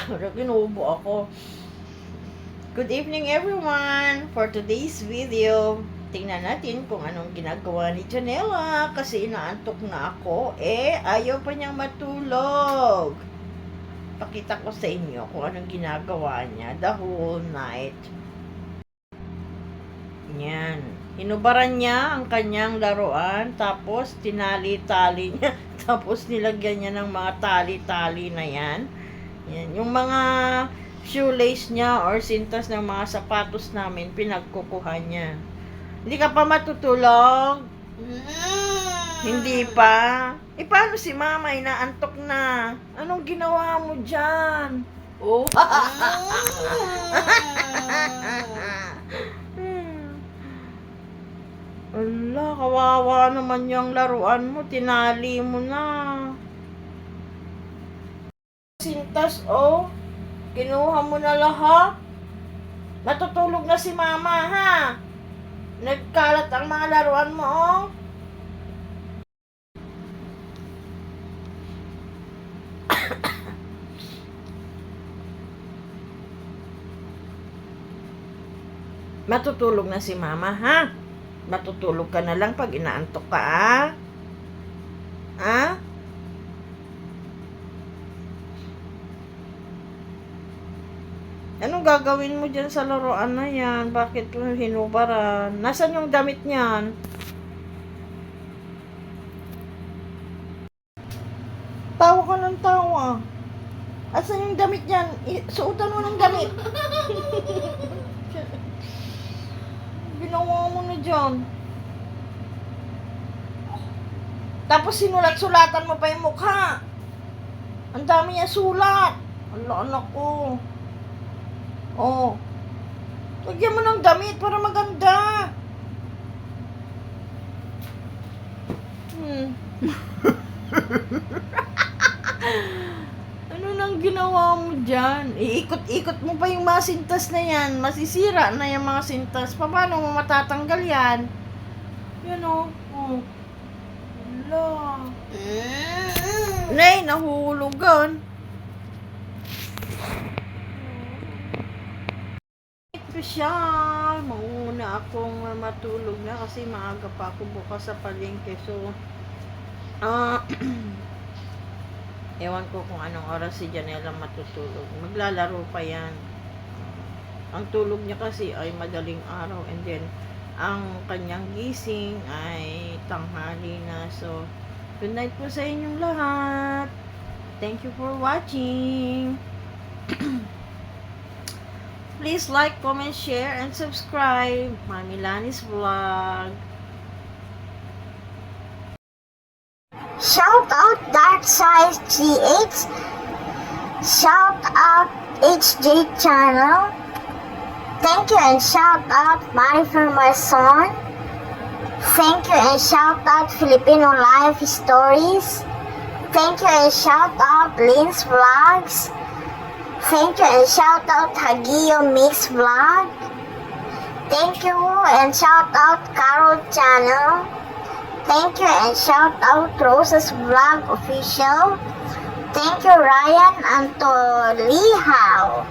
Ginubo ako. Good evening everyone! For today's video, tingnan natin kung anong ginagawa ni Janela kasi inaantok na ako. Ayaw pa niyang matulog. Pakita ko sa inyo kung anong ginagawa niya the whole night. Yan. Hinubaran niya ang kanyang laruan, tapos tinali-tali niya, tapos nilagyan niya ng mga tali-tali na yan. Yan. Yung mga shoelace niya or sintas ng mga sapatos namin, pinagkukuha niya. Hindi ka pa matutulog? Hindi pa? Paano si mama? Inaantok na. Anong ginawa mo dyan? Oh. Ala, kawawa naman yung laruan mo. Tinali mo na. Sintas, oh. Kinuha mo na lahat. Natutulog na si mama, ha? Nagkalat ang mga laruan mo, oh. Matutulog na si mama, ha? Matutulog ka na lang pag inaantok ka, ha? Ha? Anong gagawin mo dyan sa laruan na yan? Bakit mo hinubaran? Nasaan yung damit niyan? Tawa ka ng tawa. Asan yung damit niyan? Suotan mo ng damit. Ginawa mo na dyan. Tapos sinulat-sulatan mo pa yung mukha. Ang dami niya sulat. Ala, anak ko. Oh. Lagyan mo ng damit para maganda. Ano nang ginawa mo dyan? Iikot-ikot mo pa yung mga sintas na yan. Masisira na yung mga sintas. Paano mo matatanggal yan? Yan o. Oh. Wala. Nay, nahulugan. Special. Mauna akong matulog na kasi maaga pa ako bukas sa palengke. So, ewan ko kung anong oras si Janela matutulog. Maglalaro pa yan. Ang tulog niya kasi ay madaling araw, and then ang kanyang gising ay tanghali na. So, good night po sa inyong lahat. Thank you for watching. Please like, comment, share, and subscribe. Mami Lani's Vlog. Shout out Dark Side GH. Shout out HJ Channel. Thank you and shout out Marifer Marson. Thank you and shout out Filipino Life Stories. Thank you and shout out Lynn's Vlogs. Thank you and shout out Hagio Mix Vlog. Thank you and shout out Carol Channel. Thank you and shout out Rosa's Vlog Official. Thank you Ryan Antolihao.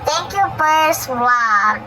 Thank you Pers Vlog.